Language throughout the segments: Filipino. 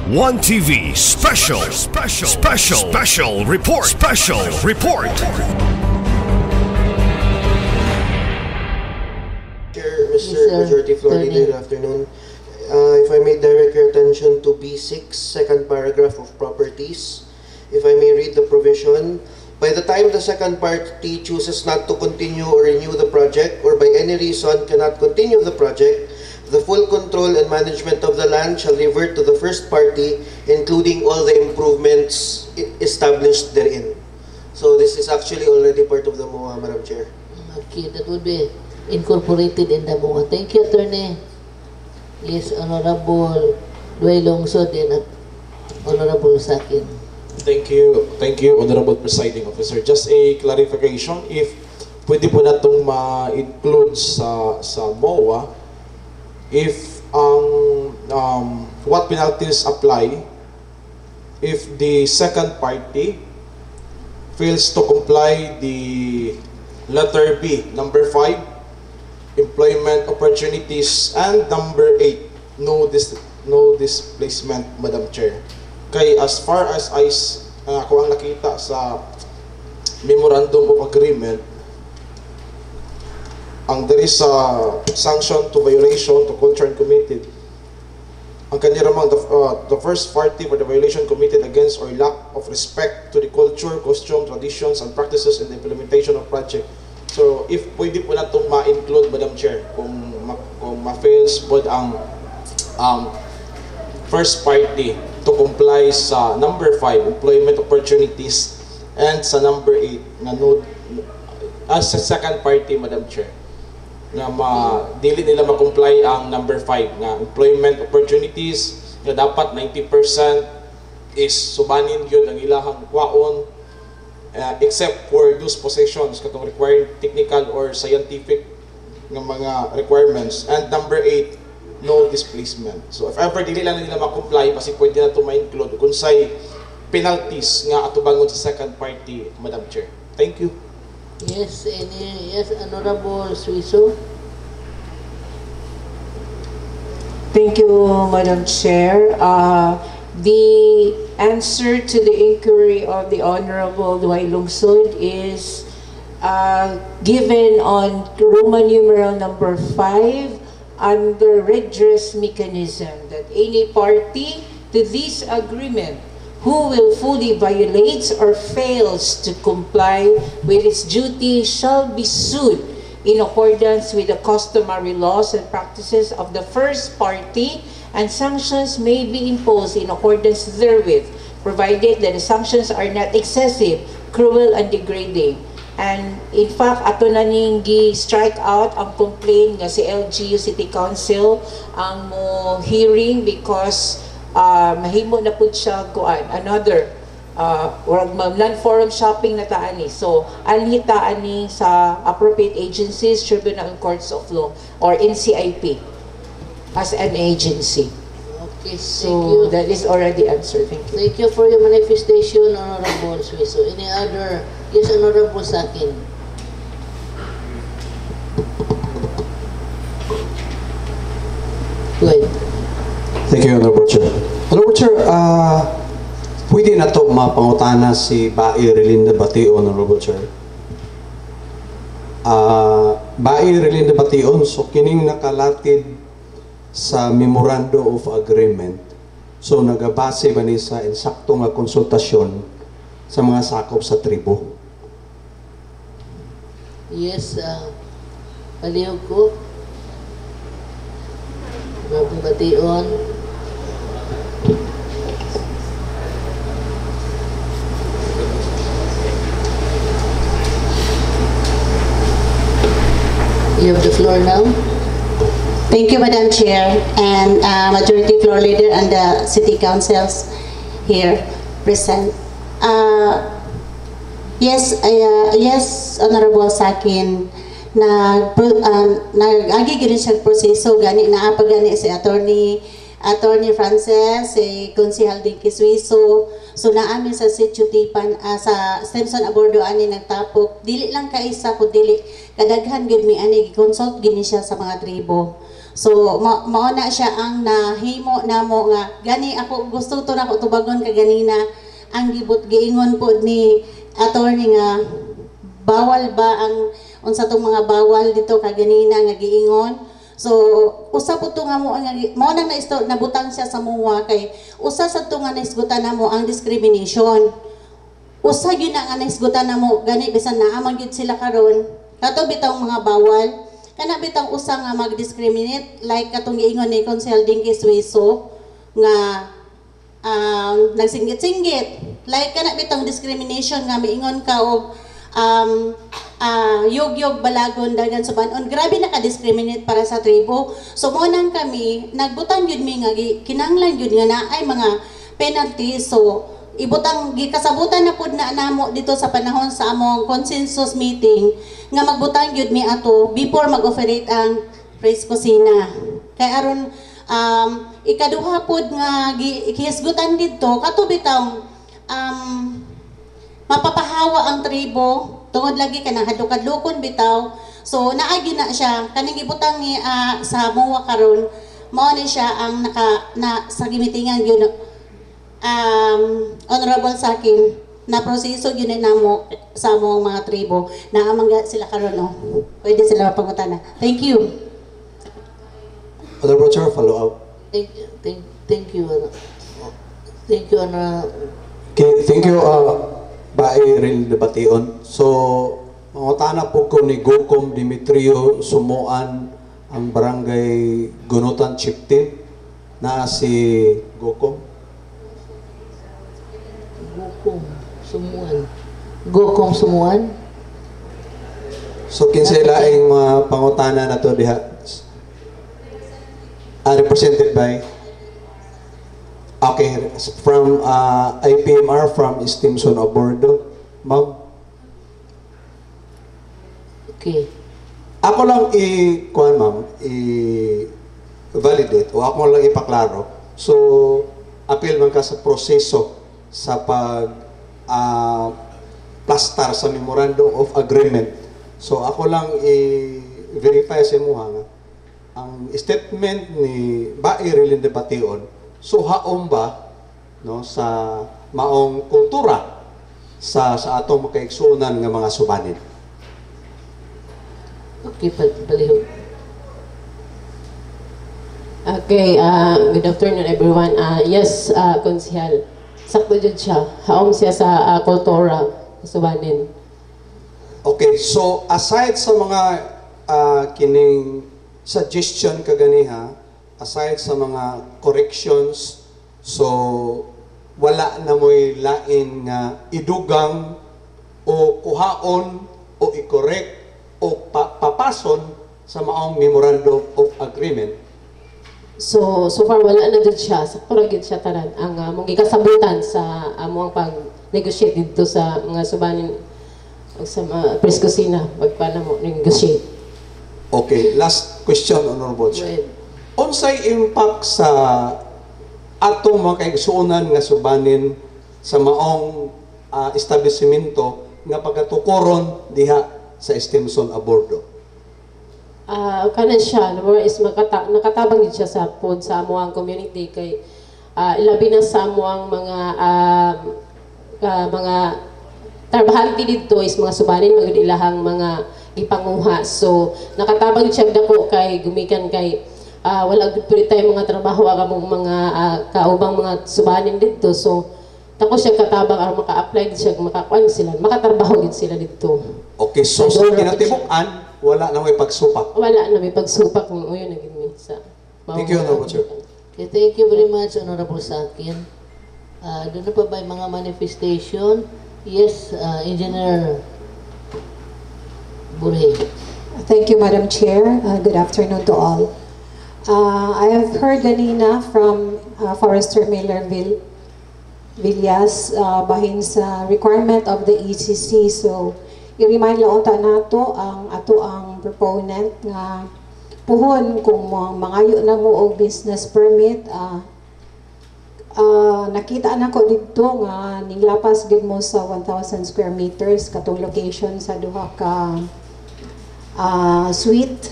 One TV special report. Chair, Mr. Majority Floor Leader, good afternoon. If I may direct your attention to B6, second paragraph of properties. If I may read the provision. By the time the second party chooses not to continue or renew the project, or by any reason cannot continue the project, the full control and management of the land shall revert to the first party, including all the improvements established therein. So this is actually already part of the MOA, Madam Chair. Okay, that would be incorporated in the MOA. Thank you, Attorney. Yes, Honorable Dway Lungsod and Honorable Sakin. Thank you, Honorable Presiding Officer. Just a clarification, if pwede po natong ma-include sa MOA, if what penalties apply if the second party fails to comply the letter B, number 5, employment opportunities, and number 8, no displacement, Madam Chair. Kay as far as ako ang nakita sa memorandum of agreement, there is a sanction to violation to culture and committed. Ang kanya ramang the first party for the violation committed against or lack of respect to the culture, costume, traditions, and practices in the implementation of project. So, if pwede po na itong ma-include, Madam Chair, kung ma-fails po ang first party to comply sa number 5, employment opportunities, and sa number 8, na as sa second party, Madam Chair, na dili nila ma-comply ang number 5 na employment opportunities na dapat 90% is subanin yun ang ilahang kwaon, except for those possessions katong requiring technical or scientific ng mga requirements, and number 8, no displacement. So if ever dili lang nila ma-comply, kasi pwede na ito ma-include kung say penalties nga atubangon sa second party, Madam Chair. Thank you. Yes, Honorable Suiso. Thank you, Madam Chair. The answer to the inquiry of the Honorable Dway Lungsod is given on Roman numeral number 5 under redress mechanism, that any party to this agreement who willfully violates or fails to comply with its duty shall be sued in accordance with the customary laws and practices of the first party, and sanctions may be imposed in accordance therewith, provided that the sanctions are not excessive, cruel, and degrading. And in fact, ato na ning gi-strike out ang complaint nga si LGU City Council ang mo hearing because mahimo na pud siya kuan another non-forum shopping na taani. So anhita ani sa appropriate agencies, tribunal and courts of law, or NCIP as an agency. Okay, so that is already answered. Thank you. Thank you for your manifestation, Honorable Suiso. Any other? Yes, Honorable Sakin. Go ahead. Thank you, Honorable Chair. Honorable Chair, pwede na ito mapangutana si Bai Relinda Bation, Honorable Chair. Bai Relinda Bation, so kining nakalatid sa Memorandum of Agreement, so nagabase ba ni sa insakto nga konsultasyon sa mga sakop sa tribo? Yes, palihog ko. Bagong Bation. You have the floor now. Thank you, Madam Chair, and Majority Floor Leader and the City Councils here present. Yes, Honorable Sakin, nag-agi gini siya proseso gani na gani si Attorney Frances, si Konsehal Dinky Suiso. So naamin sa Sitio Tipan, sa Stimson Abordo ani nagtapok, dili lang kaisa ko dili kadaghan gyud mi ani gi-consult gini siya sa mga tribo. So mao na siya ang nahimo namo nga gani ako gusto to nako tubagon ka ganina ang giingon po ni attorney nga bawal ba ang unsa tong mga bawal dito kaganina nga giingon. So usa po to nga mo nang nabutang siya sa muwa kay usa sa to nga naisgutan namo ang discrimination. Usa gyud na nga naisgutan namo gani bisan naaman gyud sila karon kato bitaw mga bawal kana bitang usa nga mag-discriminate like katong giingon ni Consel Dinky Suiso nga nagsinggit-singgit like kana bitang discrimination nga miingon ka og yog-yog balagon dagan subanon grabe na ka-discriminate para sa tribo. So mo nang kami nagbutang gyud mi nga kinahanglan gyud nga naay mga penalty. So ibutang gikasabutan na pud na namo dito sa panahon sa among consensus meeting nga magbutang gyud mi ato before mag-operate ang Praise Kusina. Kay aron ikaduha pud nga gihisgutan didto kato bitaw mapapahawa ang tribo tungod lagi kanang hadlok-hadlokon bitaw. So naagi na siya kaning gibutang ni sa MOA karon mao ni siya ang sa gimitingan gyud honorable sa akin na proseso yun na mo sa among mga tribo na amang sila karon no. Pwede sila mapangutana. Thank you. Honorable Chair, follow up. Thank you. Thank you. Okay, thank you, Bae Ril Debation. So, mangutana po ko ni Gokom Dimitrio Sumuan ang barangay Gunutan Chieftain na si Gokom. Gokom Sumuan. So, kinsay laing mga pangutana na to diha? Represented by? Okay, from IPMR from Stimson Abordo. Ma'am? Okay. Ako lang i-kuhan, ma'am, i-validate o ako lang ipaklaro. So, appeal man ka sa proseso sa plastar sa Memorandum of Agreement. So, ako lang i-verify sa imuha nga ang statement ni Bae Ril Debation so haom ba no sa maong kultura sa atong makaigsuonan nga mga subanin. Okay, palihog. Okay, good afternoon everyone. Yes, Konsehal, sakto jud siya. Haom siya sa kultura subanin. Okay, so aside sa mga kining suggestion kaganiha, aside sa mga corrections, so wala na mo'y lain nga idugang o kuhaon o i-correct o papason sa maong Memorandum of Agreement. So far wala na dun siya. Sakto ra gyud siya tanan ang mong gikasabutan sa among pag-negotiate dito sa mga subanin o sa mga Praise Kusina pagpana mo negotiate. Okay, last question, Honorable Chair. Unsay impact sa atong mga kaigsuonan nga subanin sa maong establishmento nga pagkatukoron diha sa Stimson Abordo? Kanan siya, number is nakatabang din siya sa pod sa amuang community kay ilabi na sa amuang mga trabahante dito is mga subanin magud ilahang mga ipanguha. So nakatabang siya dako kay gumikan kay wala gud pud tay mga trabaho among mga kaubang mga subanin dito. So tako siya katabang aron maka-apply siya makakuan sila, makatrabaho gid sila dito. Okay, so sa kinatibukan wala na may pagsupak. Wala na may pagsupak ng uyo na gid mi sa. Thank you, Honorable Chair. Okay, thank you very much, Honorable Sakin. Doon na pa ba yung mga manifestation? Yes, Engineer Burhe. Thank you, Madam Chair. Good afternoon to all. I have heard kanina from Forester Miller Villas bahin sa requirement of the ECC. So, i-remind lang unta nato ang proponent nga puhon kung mangayo na mo og business permit. Nakita na ko dito nga ninglapas gid mo sa 1,000 square meters katong location sa duha ka suite.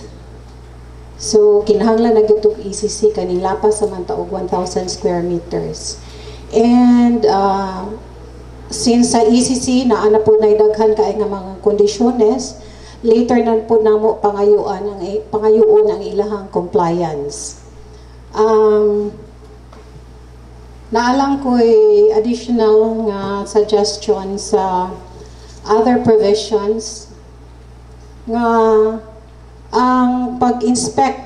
So kinahanglan na gyud tog ECC kaning lapas sa man taog 1,000 square meters. And since sa ECC naa na po na daghan kay nga mga kondisyones, later na po namo pangayuan ang ilahang compliance. Naalang ko additional nga suggestion sa other provisions nga ang pag-inspect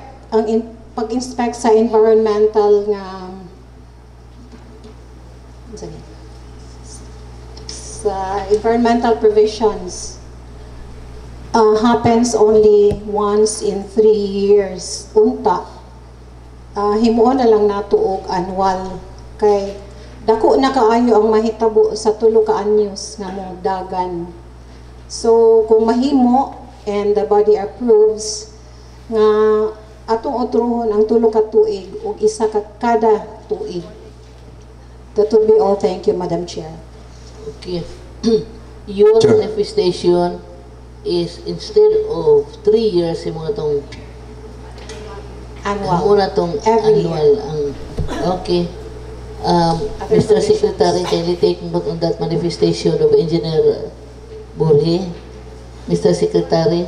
sa environmental nga sa environmental provisions happens only once in 3 years. Unta, himuon na lang nato og annual kay dako na kaayo ang mahitabo sa tulo ka anyos nga mo dagan. So kung mahimo and the body approves nga atong utrohon ang tulo ka tuig ug isa ka kada tuig. That would be all. Thank you, Madam Chair. Okay. Your Sure. manifestation is instead of 3 years yung mga tong Annual. muna tong Every annual ang okay. Mr. Secretary, kindly take note on that manifestation of Engineer Borhe. Mr. Secretary.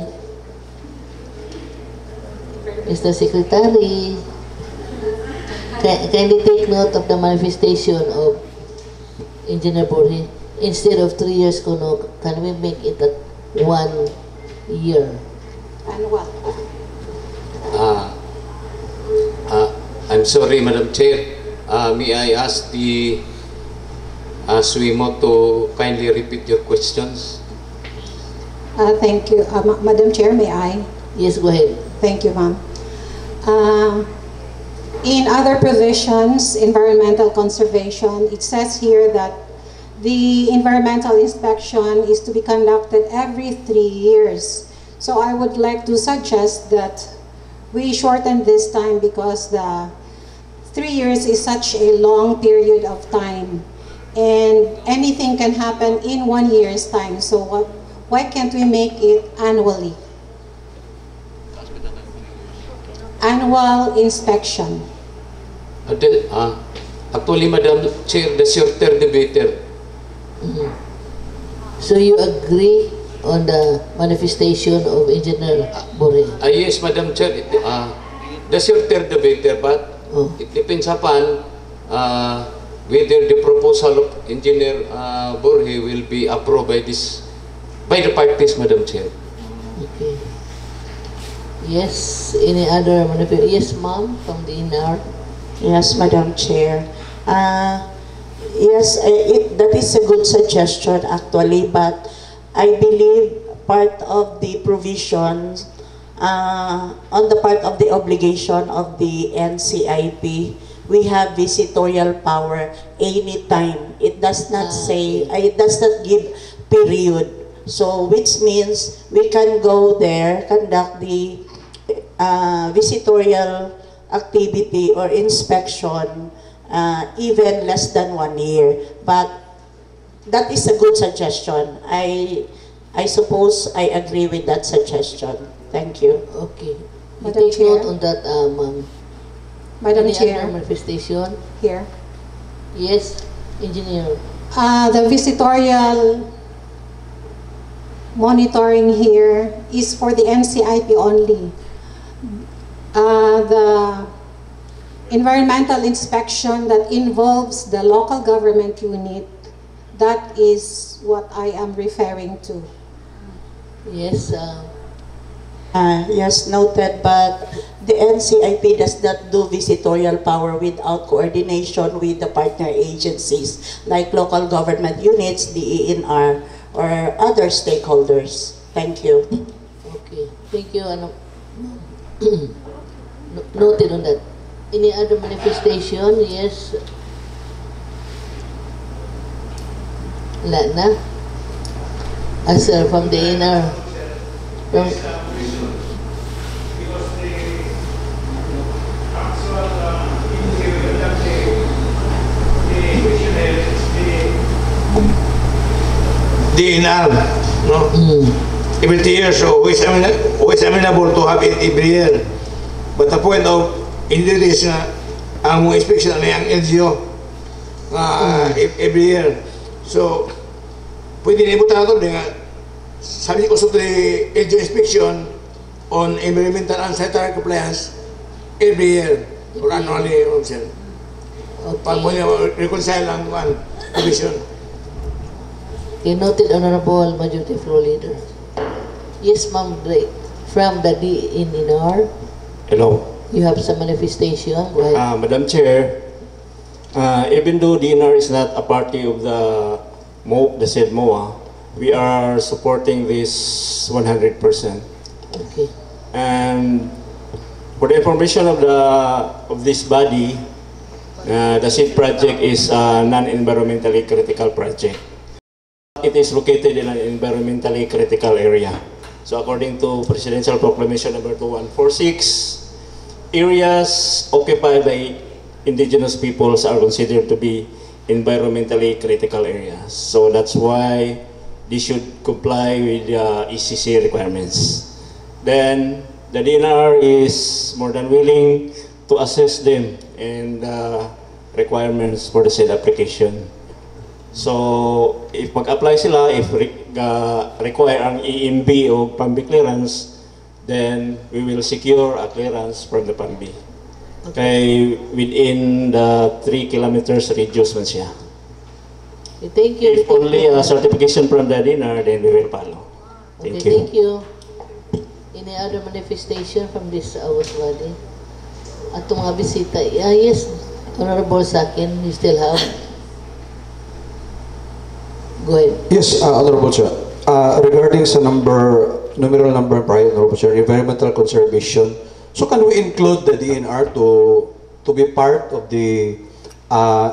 Mr. Secretary. Kindly take note of the manifestation of Engineer Borhe. Instead of 3 years kuno, can we make it at 1 year? Annual. I'm sorry, Madam Chair. May I ask the SWIMO to kindly repeat your questions? Thank you. Madam Chair, may I? Yes, go ahead. Thank you, ma'am. In other provisions, environmental conservation, it says here that the environmental inspection is to be conducted every 3 years. So I would like to suggest that we shorten this time because the 3 years is such a long period of time and anything can happen in 1 year's time. So why can't we make it annually? Annual inspection. Actually, Madam Chair, the shorter the better. So you agree on the manifestation of Engineer Borhe? Yes, Madam Chair, the shorter the better, but it depends upon whether the proposal of Engineer Borhe will be approved by the parties, Madam Chair. Okay. Yes, any other manifestation? Yes, ma'am, from the INR. Yes, Madam Chair. Yes, that is a good suggestion actually, but I believe part of the provisions on the part of the obligation of the NCIP, we have visitorial power anytime. It does not say, it does not give period. So which means we can go there, conduct the visitorial activity or inspection even less than 1 year. But that is a good suggestion. I suppose I agree with that suggestion. Thank you. Okay. You Madam take Chair. note on that, ma'am. Madam Any Chair, other manifestation? here. Yes, Engineer. The visitorial monitoring here is for the NCIP only. The environmental inspection that involves the local government unit, that is what I am referring to. Yes, Yes, noted, but the NCIP does not do visitorial power without coordination with the partner agencies like local government units, the ENR, or other stakeholders. Thank you. okay. Thank you. Noted on that. Any other manifestation? Yes. Wala na? Sir, from the INR. From, DNR, no? Every year, so always amenable to have it every year. But the point of introduce na ang mga inspection na yung LGO every year. So, pwede na ibutan nato nga sabi ko sa LGO inspection on environmental and sanitary compliance every year or annually, sir. Pag mo niya reconcile ang provision. Okay, noted, Honorable Majority Floor Leader. Yes, Ma'am Drake. From the DNR, Hello. you have some manifestation. Go ahead. Madam Chair, even though DNR is not a party of the said MOA, we are supporting this 100%. Okay. And for the information of this body, the said project is a non-environmentally critical project. It is located in an environmentally critical area. So according to Presidential Proclamation number 2146, areas occupied by indigenous peoples are considered to be environmentally critical areas. So that's why they should comply with the ECC requirements. Then the DNR is more than willing to assess them and requirements for the said application. So if mag-apply sila, if require ang EMB o PAMB clearance, then we will secure a clearance from the PAMB. Okay, within the 3 kilometers radius man siya. Okay, thank you. If only a certification from the DNR, then we will follow. Thank Okay, you. thank you. Any other manifestation from this Awas body? At itong mga bisita. Yes, Honorable Sakin, you still have? Go ahead. Yes, Honorable Chair. Regarding sa numeral number prior, Honorable Chair, environmental conservation. So can we include the DNR to be part of the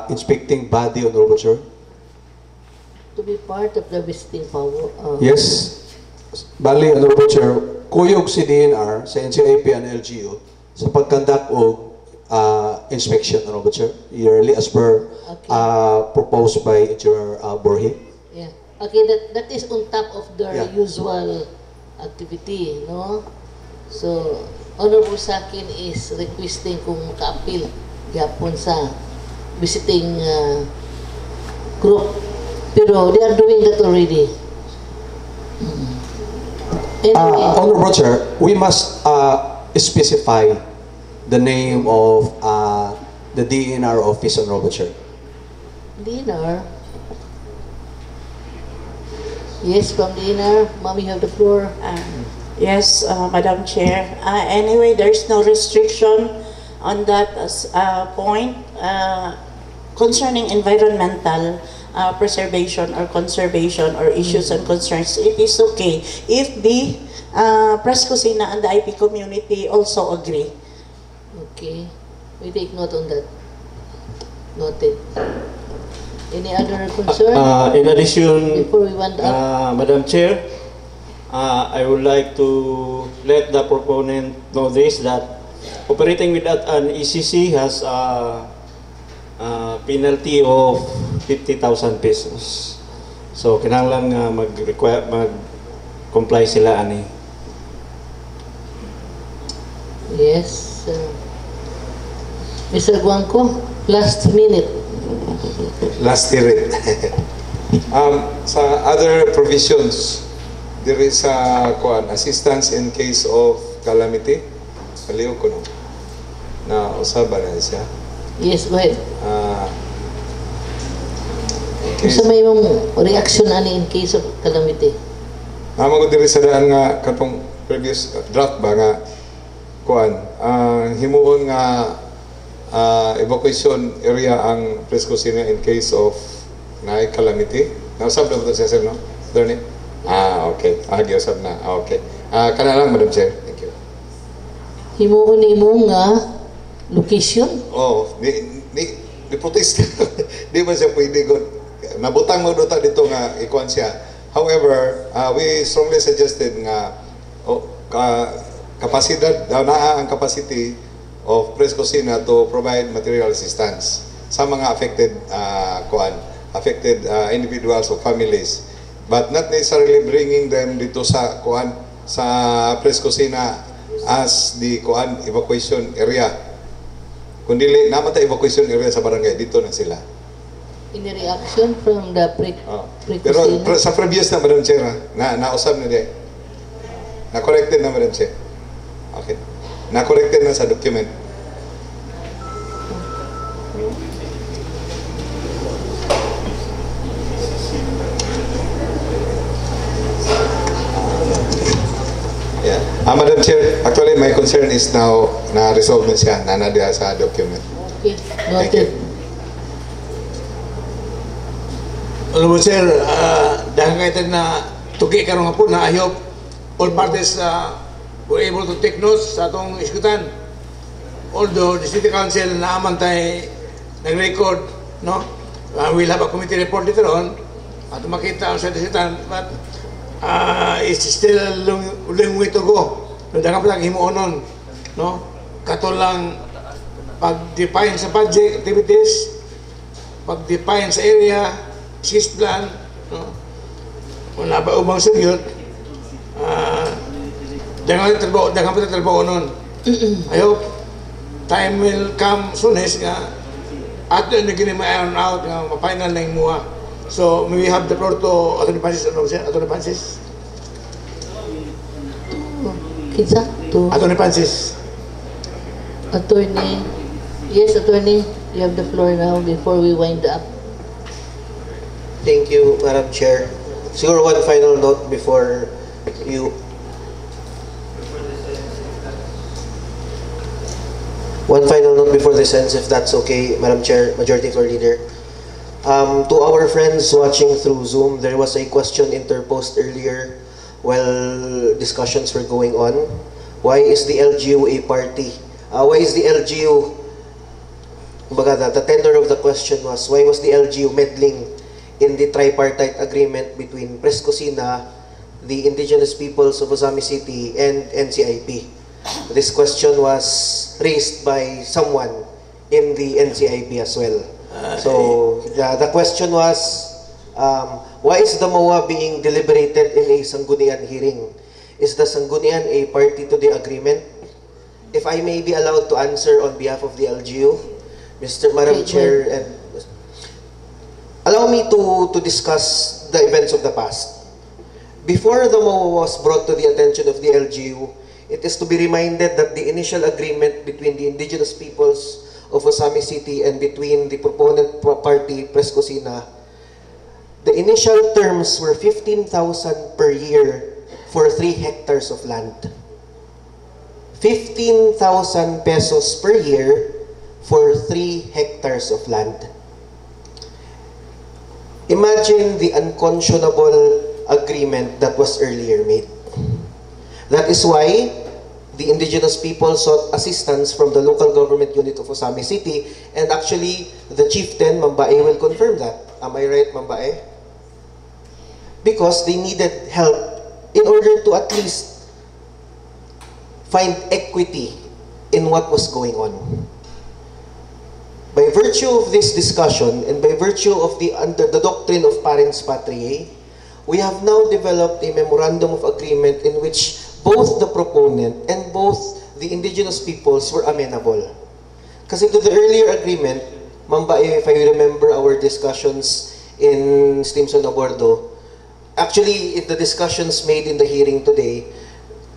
inspecting body, Honorable Chair? To be part of the visiting power. Yes. Bali, Honorable Chair, kuyog si DNR sa NCIP and LGU sa pagkandak o inspection, Honorable Chair, yearly as per proposed by Engineer Borhe. Yeah. Okay, that is on top of their usual activity, no? So, Honorable Sakin is requesting kung maka-appeal yapon sa visiting group. Pero they are doing that already. Anyway, Honorable Chair, we must specify the name of the DNR office, Honorable Chair. DNR. Yes, from DNR. Ma'am, you have the floor. Yes, Madam Chair. Anyway, there's no restriction on that point concerning environmental preservation or conservation or issues and concerns. It is okay if the Press Kusina and the IP community also agree. Okay. We take note on that. Noted. Any other concern? In addition, before we wind up? Madam Chair, I would like to let the proponent know this, that operating without an ECC has a penalty of 50,000 pesos. So kinahanglan mag-comply sila ani. Yes. Mr. Guangco, last minute. Last year. Sa other provisions, there is assistance in case of calamity. Paliw ko no. Na usaba na siya. Yes, go ahead. Sa may mong reaction ani in case of calamity? Amo ko diri sa daan nga katong previous draft ba nga himuon nga evacuation area ang Press Kusina in case of calamity. Nausab na ba ito siya, sir, no? Attorney? Okay. Giusap na. Okay. Kana lang, Madam Chair. Thank you. Himuon nimo nga location? Di protest. Di man siya pwede ko. Nabutang mo dito nga ikuan siya. However, we strongly suggested nga kapasidad, ang capacity of Press Kusina to provide material assistance sa mga affected individuals or families, but not necessarily bringing them dito sa sa Press Kusina as the evacuation area. Kundi naman ta evacuation area sa barangay, dito na sila. In reaction from the Pero sa previous na, Madam Chair, nausap na di. Na-corrected na, Madam Chair. Okay. Na-corrected na sa document. Yeah. Madam Chair, actually my concern is now na-resolve na siya, nanadiya sa document. Okay. Thank you. Honorable Sir, dahil ngayon na tugi karong hapon na I hope all parties were able to take notes sa atong iskutan. Although the City Council naaman tayo nag-record, no? We'll have a committee report later on at makita ang sadisitan, but it's still a long way to go. Dahil pa lang himuonon, no? Katulang pag-define sa project activities, pag-define sa area, assist plan, no? Wala ba ubang sagyot, dagang pa trabaho nun. I hope time will come soonest nga ato na gini-ma-iron out nga ma-final na yung mua. So may we have the floor to Atty. Francis. Atty. Francis. Kinsa? Atty. Francis. Attorney. Yes, Attorney. You have the floor now before we wind up. Thank you, Madam Chair. Siguro one final note before you. One final note before this ends, if that's okay, Madam Chair, Majority Floor Leader. To our friends watching through Zoom, there was a question interposed earlier while discussions were going on. Why is the LGU a party? Why is the LGU, the tenor of the question was, why was the LGU meddling in the tripartite agreement between Press Cocina, the indigenous peoples of Ozami City, and NCIP? This question was raised by someone in the NCIP as well. So the question was, why is the MOA being deliberated in a Sanggunian hearing? Is the Sanggunian a party to the agreement? If I may be allowed to answer on behalf of the LGU, Madam Chair, and allow me to discuss the events of the past. Before the MOA was brought to the attention of the LGU, it is to be reminded that the initial agreement between the indigenous peoples of Ozami City and between the proponent party, Press Cocina, the initial terms were 15,000 per year for 3 hectares of land. 15,000 pesos per year for 3 hectares of land. Imagine the unconscionable agreement that was earlier made. That is why the indigenous people sought assistance from the local government unit of Ozami City, and actually the chieftain, Mambae, will confirm that. Am I right, Mambae? Because they needed help in order to at least find equity in what was going on. By virtue of this discussion and by virtue of under the doctrine of parens patriae, we have now developed a memorandum of agreement in which both the proponent and both the indigenous peoples were amenable. Kasi to the earlier agreement, Mambae, if I remember our discussions in Stimson Abordo, actually in the discussions made in the hearing today,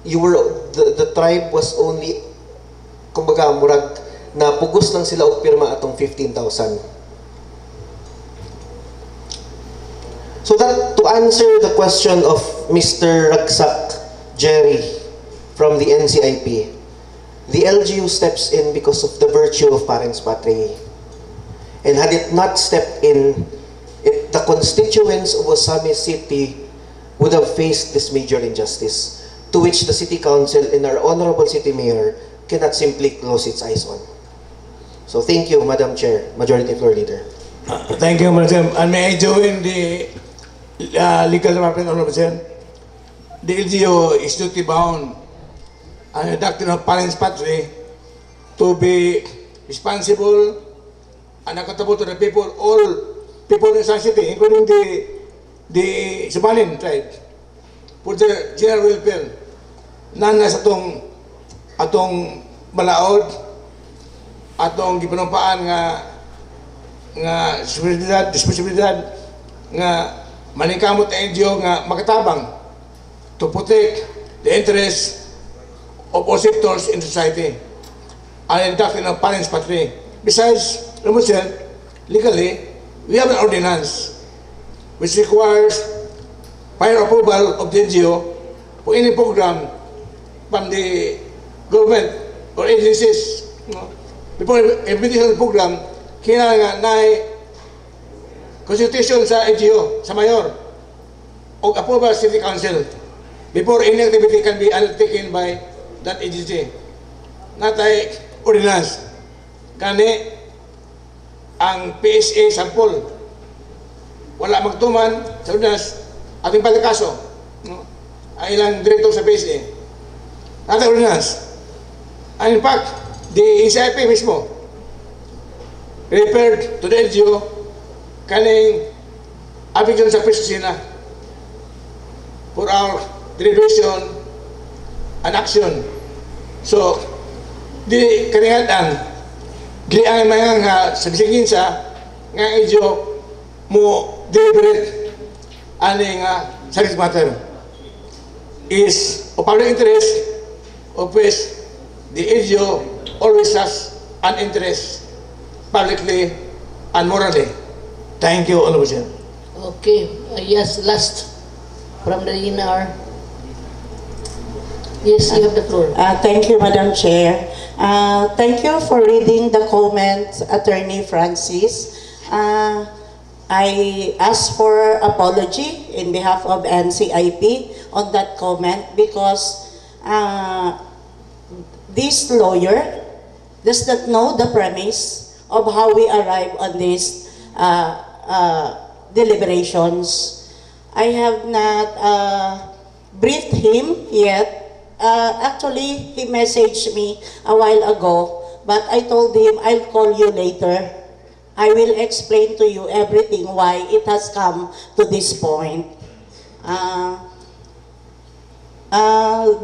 the tribe was only, kumbaga, murag, na pugos lang sila og pirma atong 15,000. So that, to answer the question of Mr. Ragsak Jerry from the NCIP, the LGU steps in because of the virtue of parens patriae. And had it not stepped in, the constituents of Ozami City would have faced this major injustice, to which the City Council and our Honorable City Mayor cannot simply close its eyes on. So thank you, Madam Chair, Majority Floor Leader. Thank you, Madam. And may I join the legal department, Honorable Chair? The LGU is duty bound on the doctrine of parens patriae to be responsible and accountable to the people, all people in the city, including the Subanin tribe, for their general welfare. Nana sa itong atong balaod, atong gipanumpaan nga responsibilidad nga manikamot ang NGO nga makatabang to protect the interests of all sectors in society and the doctrine of parents patri. Besides, legally, we have an ordinance which requires prior approval of the NGO for any program from the government or agencies. Before implementation of the program, kailangan na consultation sa NGO, sa mayor, o approval sa City Council before any activity can be undertaken by that agency. Natay ordinance. Kani ang PSA sample wala magtuman sa ordinance ating palakaso ang ilang direktor sa PSA. Natay ordinance. And in fact, the ECIP mismo referred to the NGO kaning application sa Priscina for our deliberation and action. So, di kaningatan, di ang mga sabsingin sa nga NGO mo deliberate ani nga subject matter is of public interest, of which the NGO always has an interest publicly and morally. Thank you, Honorable Chair. Okay, yes, last from the INR. Yes, you have the floor. Thank you, Madam Chair. Thank you for reading the comments, Attorney Francis. I ask for apology in behalf of NCIP on that comment because this lawyer does not know the premise of how we arrive on these deliberations. I have not briefed him yet. Actually, he messaged me a while ago, but I told him I'll call you later. I will explain to you everything why it has come to this point.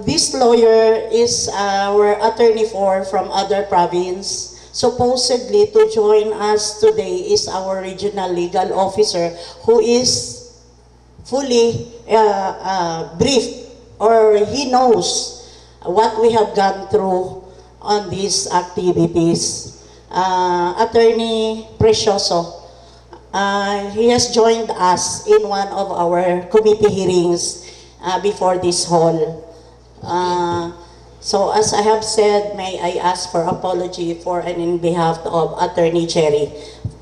This lawyer is our attorney from other province. Supposedly to join us today is our regional legal officer who is fully briefed, or he knows what we have gone through on these activities. Attorney Precioso, he has joined us in one of our committee hearings before this hall. So as I have said, may I ask for apology for and in behalf of Attorney Cherry,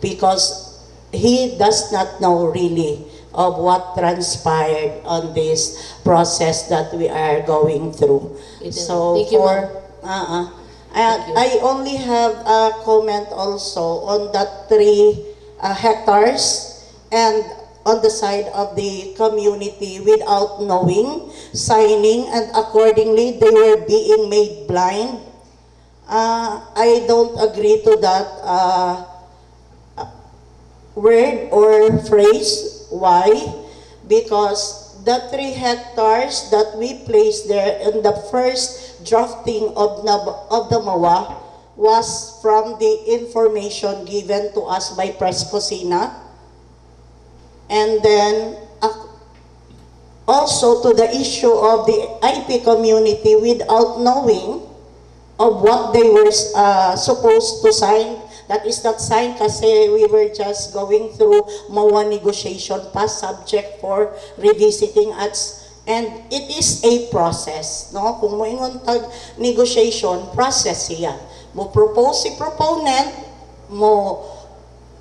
because he does not know really of what transpired on this process that we are going through. So I only have a comment also on that 3 hectares and on the side of the community without knowing, signing, and accordingly they were being made blind. I don't agree to that word or phrase. Why? Because the 3 hectares that we placed there in the first drafting of the MAWA was from the information given to us by Press Cocina, and then also to the issue of the IP community without knowing of what they were supposed to sign. That is not signed kasi we were just going through MAWA negotiation past subject for revisiting us. And it is a process, no? Kung moingon tag negotiation, process siya. Mo propose si proponent, mo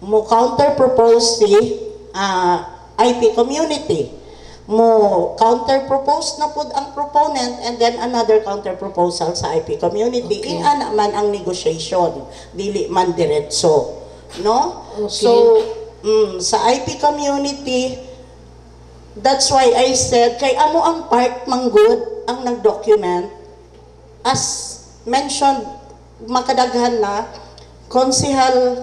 counter-propose si IP community. Mo counter-propose na pud ang proponent and then another counter-proposal sa IP community. Okay. Ina man ang negotiation, dili man diretso, no? Okay. So, sa IP community, that's why I said, kay amo ang part manggod ang nag-document, as mentioned, makadaghan na, Konsehal,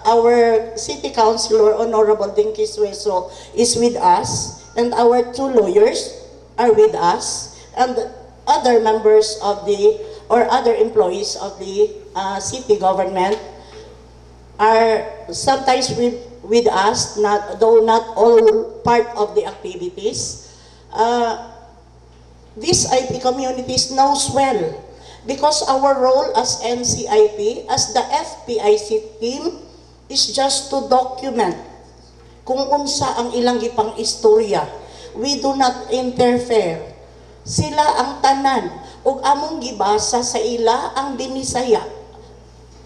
our City Councilor, Honorable Dinky Sueso, is with us, and our 2 lawyers are with us, and other members of the or other employees of the city government are sometimes with us, though not all part of the activities. These IP communities knows well, because our role as NCIP, as the FPIC team, is just to document kung unsa ang ilang gipang istorya. We do not interfere. Sila ang tanan, ug among gibasa sa ila ang Binisaya.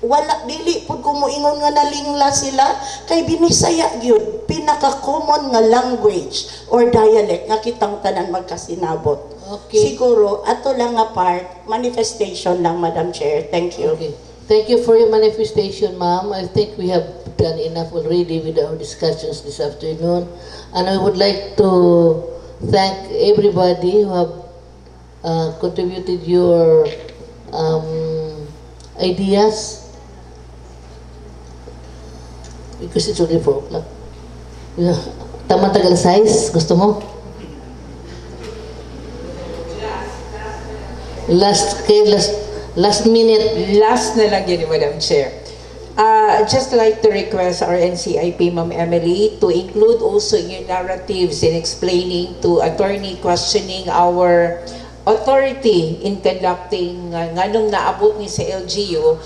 Wala, dili pud ko moingon nga nalingla sila, kay Binisaya gyud pinaka-common nga language or dialect nga kitang tanan magkasinabot. Okay. Siguro ato lang nga part manifestation lang, Madam Chair. Thank you. Okay. Thank you for your manifestation, ma'am. I think we have done enough already with our discussions this afternoon, and I would like to thank everybody who have contributed your ideas. Because it's already 4 o'clock. Yeah. Tama tagal size, gusto mo? Last minute. Last na lang yun, Madam Chair. Just like to request our NCIP, Ma'am Emily, to include also in your narratives in explaining to attorney questioning our authority in conducting nganong naabot ni sa LGU,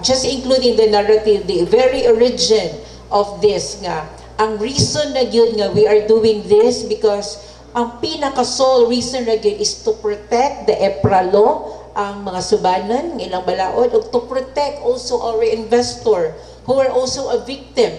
just including the narrative, the very origin of this nga. Ang reason na yun nga we are doing this because ang pinaka-sole reason na yun is to protect the EPRA law, ang mga subanan, ilang balaod, ug to protect also our investor who are also a victim,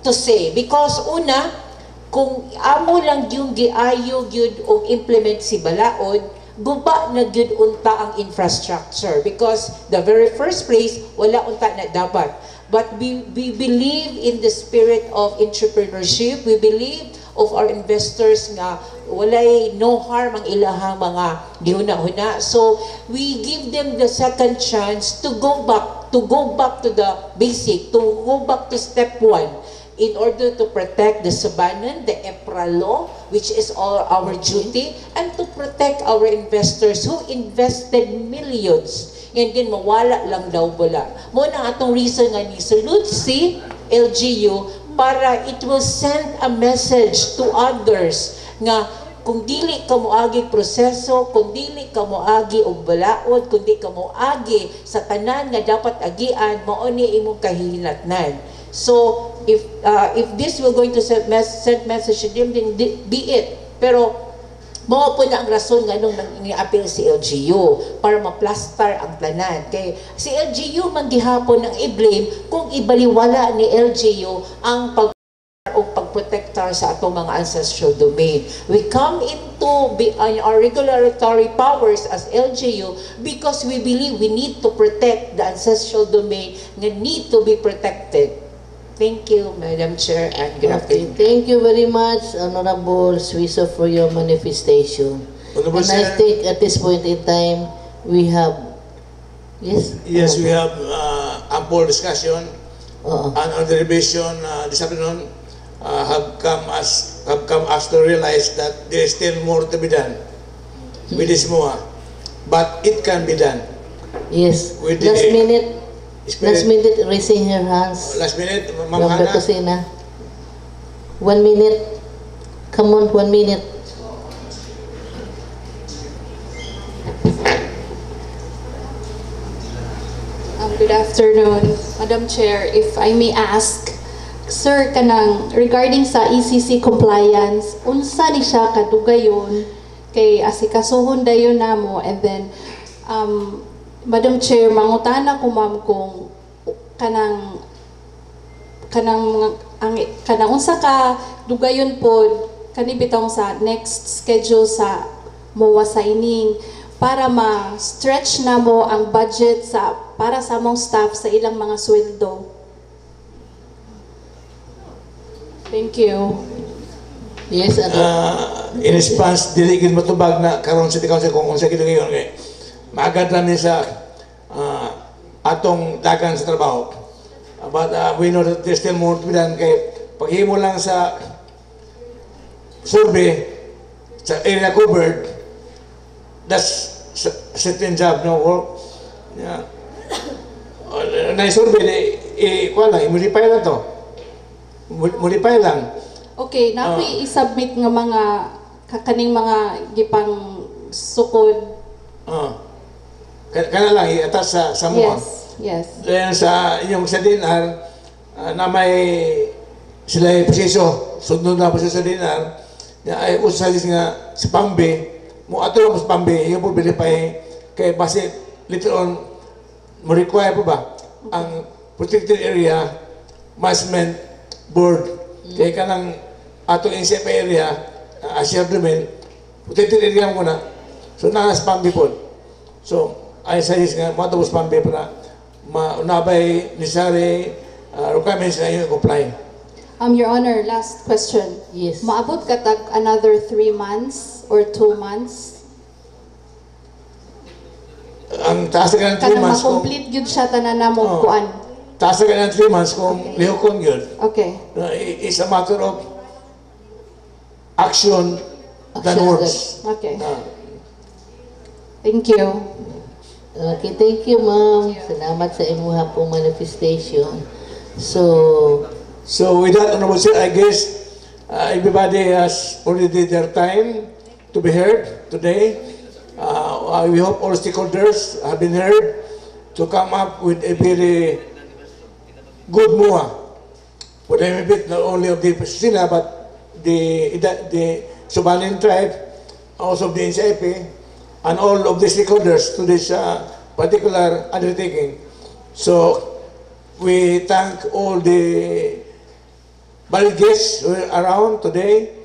to say. Because una, kung amo lang yung giayo gyud og implement si balaod, guba na gyud unta ang infrastructure, because the very first place wala unta na dapat. But we believe in the spirit of entrepreneurship. We believe of our investors nga walay no harm ang ilahang mga gihuna-huna. So we give them the second chance to go back to the basic, to go back to step 1. In order to protect the Sabanan, the EPRA law, which is all our duty, and to protect our investors who invested millions. Yan din, mawala lang daw bula. Muna atong reason nga ni salute si LGU para it will send a message to others nga kung dili ka moagi proseso, kung dili ka moagi og balaod, kung dili ka moagi sa tanan nga dapat agian, mao ni imong kahihinatnan. So if this will going to send message to them, then be it. Pero mao po na ang rason nga nung nang-appeal si LGU para ma-plaster ang planan. Kay si LGU man gihapon ang i-blame kung ibaliwala ni LGU ang pagprotektar sa atong mga ancestral domain. We come into our regulatory powers as LGU because we believe we need to protect the ancestral domain nga need to be protected. Thank you, Madam Chair, and good afternoon. Thank you very much, Honorable Suizo, for your manifestation. And I think at this point in time, we have... Yes? Yes, we have ample discussion and our deliberation this afternoon have come us to realize that there is still more to be done with this MOA. But it can be done. Yes. Last minute, raising her hands. Last minute, Ma'am Hannah. 1 minute. Come on, 1 minute. Good afternoon, Madam Chair. If I may ask, Sir, kanang regarding sa ECC compliance, unsa ni siya kadugayon kay asikasuhon dayon namo, and then Madam Chair, mangutana ko ma'am kung kanang unsa ka dugayon pod kani bitong sa next schedule sa MOA signing para ma-stretch na mo ang budget para sa among staff sa ilang mga sweldo. Thank you. Yes, in response, dili gid matubag na karon City Council kung unsa gid ngayon kay maagad namin sa atong dagan sa trabaho. But we know that there's still more to be done. Kay paghimo lang sa survey sa area covered, that's certain job, no work. Yeah. Na-survey, kuha lang, i-modify lang to. Modify lang. Okay, nakoy i-submit nga mga kakaning mga gipang sukod. Kana lang i-attach sa mo. Yes. Then yung sa DNR na may sila yung proseso, sunod na proseso sa DNR, ay usalis nga sa Pambi, mo ato lang sa Pambi, yung po verify kay base later on mo require po ba ang protected area management board kay kanang ato NCP area shared domain protected area mo na so na sa Pambi po so ay suggest nga mo ato sa Pambi para maunabay necessary requirements na yung comply. Your Honor, last question. Yes. Maabot ka tag another 3 months or 2 months? Ang taas ka ng 3 Kanang months kung ma-complete yun siya tanan na mong kuan. taas ka ng 3 months kung lihokon yun. Okay. It's a matter of action than words. Okay. Thank you. Okay, thank you, ma'am. Salamat sa imuha pong manifestation. So with that, Honorable Chair, I guess everybody has already their time to be heard today. We hope all stakeholders have been heard to come up with a very good MUA for the benefit not only of the Pasina but the Subanin tribe, also the NCIP, and all of the stakeholders to this particular undertaking. So we thank all the valid guests who are around today